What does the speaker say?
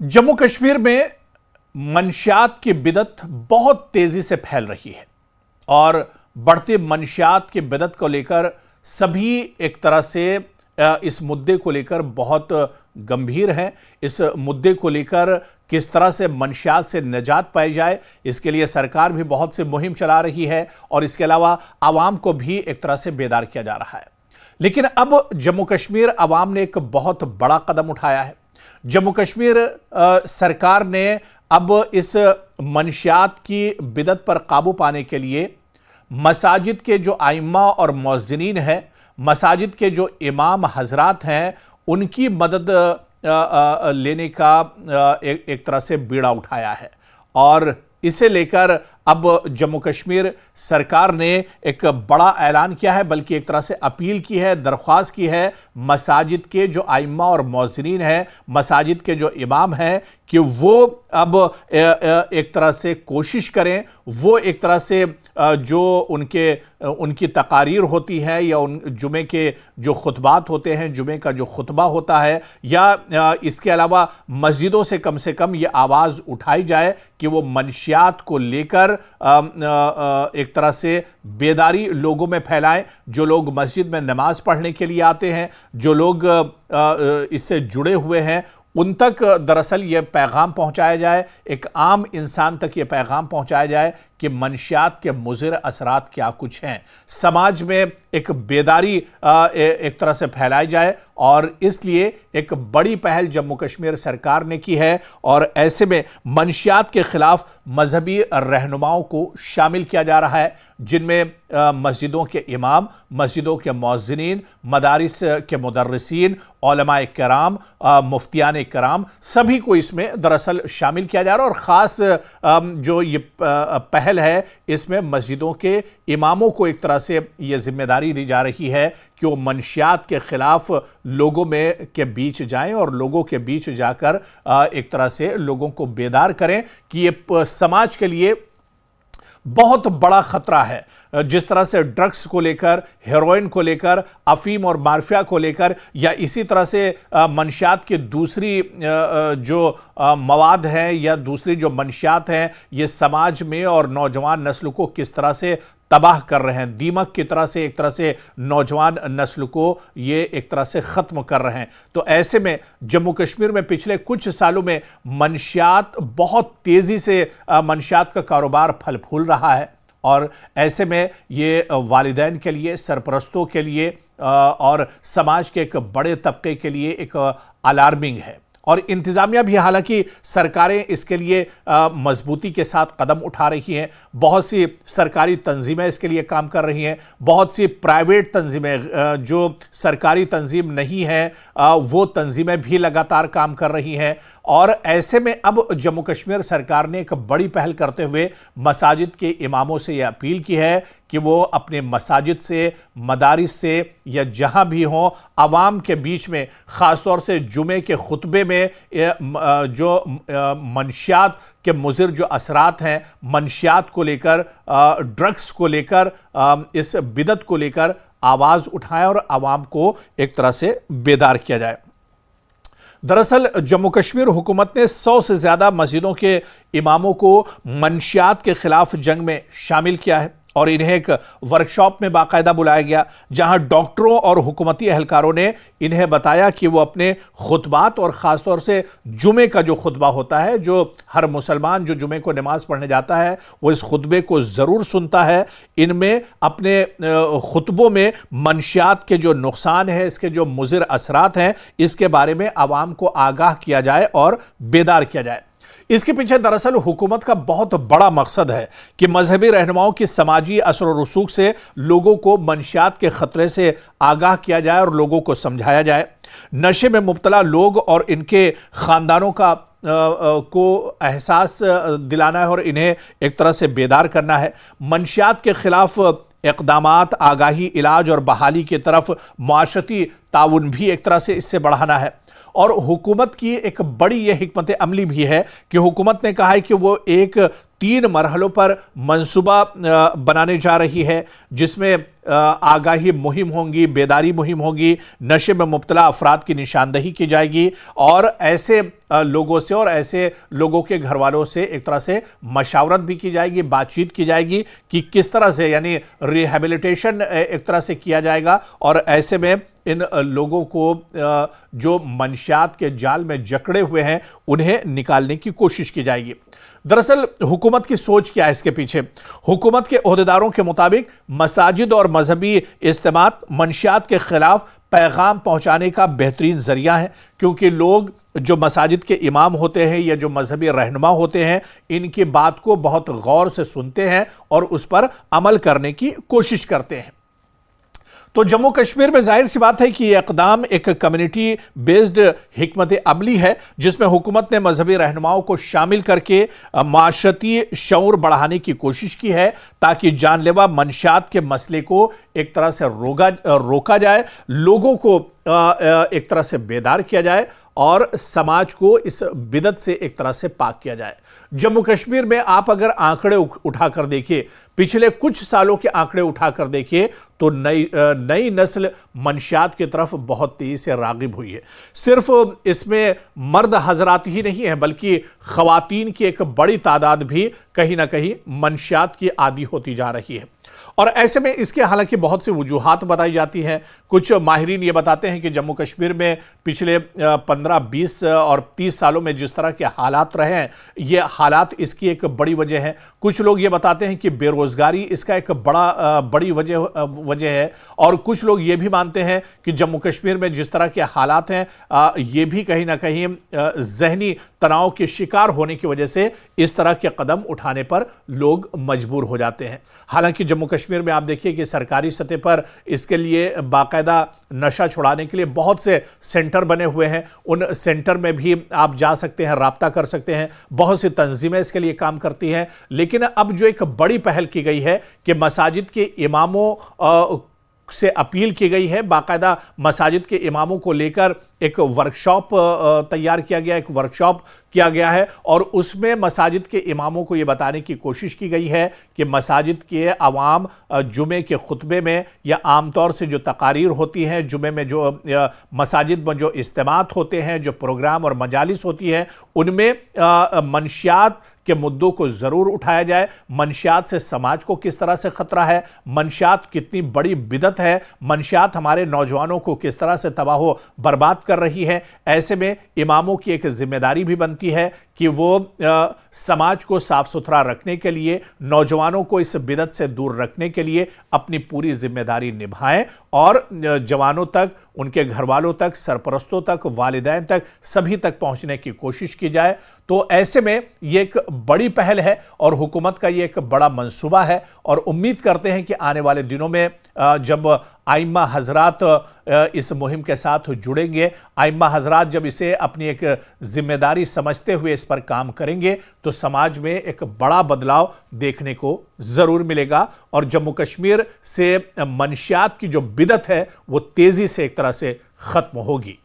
जम्मू कश्मीर में मंशियात की बिदत बहुत तेजी से फैल रही है और बढ़ते मंशियात की बिदत को लेकर सभी एक तरह से इस मुद्दे को लेकर बहुत गंभीर हैं। इस मुद्दे को लेकर किस तरह से मंशियात से निजात पाई जाए, इसके लिए सरकार भी बहुत सी मुहिम चला रही है और इसके अलावा आवाम को भी एक तरह से बेदार किया जा रहा है। लेकिन अब जम्मू कश्मीर आवाम ने एक बहुत बड़ा कदम उठाया है। जम्मू कश्मीर सरकार ने अब इस मंशियात की बिदत पर काबू पाने के लिए मसाजिद के जो आइम्मा और मुअज्जिनीन हैं, मसाजिद के जो इमाम हजरात हैं, उनकी मदद लेने का एक तरह से बीड़ा उठाया है और इसे लेकर अब जम्मू कश्मीर सरकार ने एक बड़ा ऐलान किया है, बल्कि एक तरह से अपील की है, दरख्वास्त की है मसाजिद के जो आइम्मा और मुअज्जिनीन हैं, मसाजिद के जो इमाम हैं कि वो अब एक तरह से कोशिश करें, वो एक तरह से जो उनकी तकारीर होती है या उन जुमे के जो खुतबात होते हैं, जुमे का जो खुतबा होता है, या इसके अलावा मस्जिदों से कम ये आवाज़ उठाई जाए कि वो मंशियात को लेकर एक तरह से बेदारी लोगों में फैलाएं। जो लोग मस्जिद में नमाज पढ़ने के लिए आते हैं, जो लोग इससे जुड़े हुए हैं, उन तक दरअसल ये पैगाम पहुंचाया जाए, एक आम इंसान तक ये पैगाम पहुंचाया जाए कि मंशियात के मुज़िर असरात क्या कुछ हैं। समाज में एक बेदारी एक तरह से फैलाई जाए और इसलिए एक बड़ी पहल जम्मू कश्मीर सरकार ने की है और ऐसे में मंशियात के खिलाफ मजहबी रहनुमाओं को शामिल किया जा रहा है, जिनमें मस्जिदों के इमाम, मस्जिदों के मुअज्जिनीन, मदारिस के मुदर्रिसीन, उलमाए किराम, मुफ्तियान किराम, सभी को इसमें दरअसल शामिल किया जा रहा है। और ख़ास जो ये पहल है, इसमें मस्जिदों के इमामों को एक तरह से ये जिम्मेदारी दी जा रही है कि वो मंशियात के खिलाफ लोगों में के बीच जाएं और लोगों के बीच जाकर एक तरह से लोगों को बेदार करें कि ये समाज के लिए बहुत बड़ा खतरा है। जिस तरह से ड्रग्स को लेकर, हेरोइन को लेकर, अफीम और मार्फिया को लेकर, या इसी तरह से मंशियात की दूसरी जो मवाद हैं या दूसरी जो मंशियात हैं, ये समाज में और नौजवान नस्ल को किस तरह से तबाह कर रहे हैं, दीमक की तरह से एक तरह से नौजवान नस्ल को ये एक तरह से ख़त्म कर रहे हैं। तो ऐसे में जम्मू कश्मीर में पिछले कुछ सालों में मंशियात बहुत तेज़ी से मंशियात का कारोबार फल फूल रहा है और ऐसे में ये वालिदैन के लिए, सरपरस्तों के लिए और समाज के एक बड़े तबके के लिए एक अलार्मिंग है। और इंतज़ामिया भी, हालांकि सरकारें इसके लिए मजबूती के साथ कदम उठा रही हैं, बहुत सी सरकारी तंजीमें इसके लिए काम कर रही हैं, बहुत सी प्राइवेट तंजीमें जो सरकारी तंजीम नहीं है वो तंजीमें भी लगातार काम कर रही हैं। और ऐसे में अब जम्मू कश्मीर सरकार ने एक बड़ी पहल करते हुए मसाजिद के इमामों से यह अपील की है कि वो अपने मसाजिद से, मदारिस से या जहां भी हों, आवाम के बीच में, ख़ास तौर से जुमे के खुतबे में जो मंशियात के मुज़िर जो असरात हैं, मंशियात को लेकर, ड्रग्स को लेकर, इस बिदत को लेकर आवाज़ उठाएं और आवाम को एक तरह से बेदार किया जाए। दरअसल जम्मू कश्मीर हुकूमत ने 100 से ज़्यादा मस्जिदों के इमामों को मंशियात के ख़िलाफ़ जंग में शामिल किया है और इन्हें एक वर्कशॉप में बाकायदा बुलाया गया, जहां डॉक्टरों और हुकूमती एहलकारों ने इन्हें बताया कि वो अपने खुतबात और ख़ास तौर से जुमे का जो खुतबा होता है, जो हर मुसलमान जो जुमे को नमाज़ पढ़ने जाता है वो इस खुतबे को ज़रूर सुनता है, इनमें अपने खुतबों में मंशियात के जो नुकसान है, इसके जो मुज़िर असरात हैं, इसके बारे में आवाम को आगाह किया जाए और बेदार किया जाए। इसके पीछे दरअसल हुकूमत का बहुत बड़ा मकसद है कि मजहबी रहनुमाओं की समाजी असर और रसूख से लोगों को मंशियात के खतरे से आगाह किया जाए और लोगों को समझाया जाए। नशे में मुब्तला लोग और इनके ख़ानदानों का को एहसास दिलाना है और इन्हें एक तरह से बेदार करना है। मंशियात के ख़िलाफ़ इक़दामात, आगाही, इलाज और बहाली की तरफ माशरती ताउन भी एक तरह से इससे बढ़ाना है। اور حکومت کی ایک بڑی یہ حکمت عملی بھی ہے کہ حکومت نے کہا ہے کہ وہ ایک 3 مرحلوں پر منصوبہ بنانے جا رہی ہے، جس میں آگاہی مہم ہوں گی، بیداری مہم ہوگی، نشے میں مبتلا افراد کی نشاندہی کی جائے گی، اور ایسے لوگوں سے اور ایسے لوگوں کے گھر والوں سے ایک طرح سے مشاورت بھی کی جائے گی، بات چیت کی جائے گی کہ کس طرح سے یعنی ریہیبلیٹیشن ایک طرح سے کیا جائے گا، اور ایسے میں ان لوگوں کو جو منشیات کے جال میں جکڑے ہوئے ہیں انہیں نکالنے کی کوشش کی جائے گی۔ دراصل حکومت کی سوچ کیا ہے اس کے پیچھے؟ حکومت کے عہدیداروں کے مطابق مساجد اور مذہبی اجتماعات منشیات کے خلاف پیغام پہنچانے کا بہترین ذریعہ ہے، کیونکہ لوگ جو مساجد کے امام ہوتے ہیں یا جو مذہبی رہنما ہوتے ہیں ان کی بات کو بہت غور سے سنتے ہیں اور اس پر عمل کرنے کی کوشش کرتے ہیں۔ تو جموں کشمیر میں ظاہر سی بات ہے کہ یہ اقدام ایک کمیونٹی بیسڈ حکمت عملی ہے، جس میں حکومت نے مذہبی رہنماؤں کو شامل کر کے معاشرتی شعور بڑھانے کی کوشش کی ہے تاکہ جان لیوا منشیات کے مسئلے کو ایک طرح سے روکا جائے، لوگوں کو ایک طرح سے بیدار کیا جائے اور سماج کو اس بدعت سے ایک طرح سے پاک کیا جائے۔ جموں کشمیر میں آپ اگر آنکڑے اٹھا کر دیکھیں، پچھلے کچھ سالوں کے آنکڑے اٹھا کر دیکھیں تو نئی نسل منشیات کی طرف بہت تیزی سے راغب ہوئی ہے۔ صرف اس میں مرد حضرات ہی نہیں ہیں بلکہ خواتین کی ایک بڑی تعداد بھی کہیں نہ کہیں منشیات کی عادی ہوتی جا رہی ہے، اور ایسے میں اس کے حالانکہ بہت سی وجوہات بتائی جاتی ہیں۔ کچھ ماہرین یہ بتاتے ہیں کہ جموں کشمیر میں پچھلے 15، 20 اور 30 سالوں میں جس طرح کے حالات رہے ہیں یہ حالات اس کی ایک بڑی وجہ ہے۔ کچھ لوگ یہ بتاتے ہیں کہ بے روزگاری اس کا ایک بڑی وجہ ہے، اور کچھ لوگ یہ بھی مانتے ہیں کہ جموں کشمیر میں جس طرح کے حالات ہیں یہ بھی کہیں نہ کہیں ذہنی تناؤ کے شکار ہونے کی وجہ سے اس طرح کے قدم اٹھانے پر لوگ مجبور ہو جاتے ہیں۔ حالانکہ جموں کشمیر میں آپ دیکھیے کہ سرکاری سطح پر اس کے لیے باقاعدہ نشہ چھڑانے کے لیے بہت سے سینٹر بنے ہوئے ہیں، ان سینٹر میں بھی آپ جا سکتے ہیں، رابطہ کر سکتے ہیں، بہت سی تنظیمیں اس کے لیے کام کرتی ہیں۔ لیکن اب جو ایک بڑی پہل کی گئی ہے کہ مساجد کے اماموں سے اپیل کی گئی ہے، باقاعدہ مساجد کے اماموں کو لے کر ایک ورکشاپ تیار کیا گیا، ایک ورکشاپ کیا گیا ہے، اور اس میں مساجد کے اماموں کو یہ بتانے کی کوشش کی گئی ہے کہ مساجد کے عوام جمعے کے خطبے میں یا عام طور سے جو تقاریر ہوتی ہیں جمعے میں، جو مساجد میں جو اجتماعات ہوتے ہیں، جو پروگرام اور مجالس ہوتی ہیں، ان میں منشیات کے مدعوں کو ضرور اٹھایا جائے۔ منشیات سے سماج کو کس طرح سے خطرہ ہے، منشیات کتنی بڑی بدعت ہے، منشیات ہمارے نوجوانوں کو کس طرح سے تباہ و برباد کر رہی ہے۔ ایسے میں اماموں کی ایک ذمہ داری بھی بنتی ہے کہ وہ سماج کو صاف ستھرا رکھنے کے لیے، نوجوانوں کو اس بدعت سے دور رکھنے کے لیے اپنی پوری ذمہ داری نبھائیں، اور جوانوں تک، ان کے گھر والوں تک، سرپرستوں تک، والدین تک، سبھی تک پہنچنے کی کوشش کی جائے۔ تو ایسے میں یہ ایک بڑی پہل ہے اور حکومت کا یہ ایک بڑا منصوبہ ہے، اور امید کرتے ہیں کہ آنے والے دنوں میں جب ائمہ حضرات اس مہم کے ساتھ جڑیں گے، ائمہ حضرات جب اسے اپنی ایک ذمہ داری سمجھتے ہوئے اس پر کام کریں گے تو سماج میں ایک بڑا بدلاؤ دیکھنے کو ضرور ملے گا، اور جموں کشمیر سے منشیات کی جو بدعت ہے وہ تیزی سے ایک طرح سے ختم ہوگی۔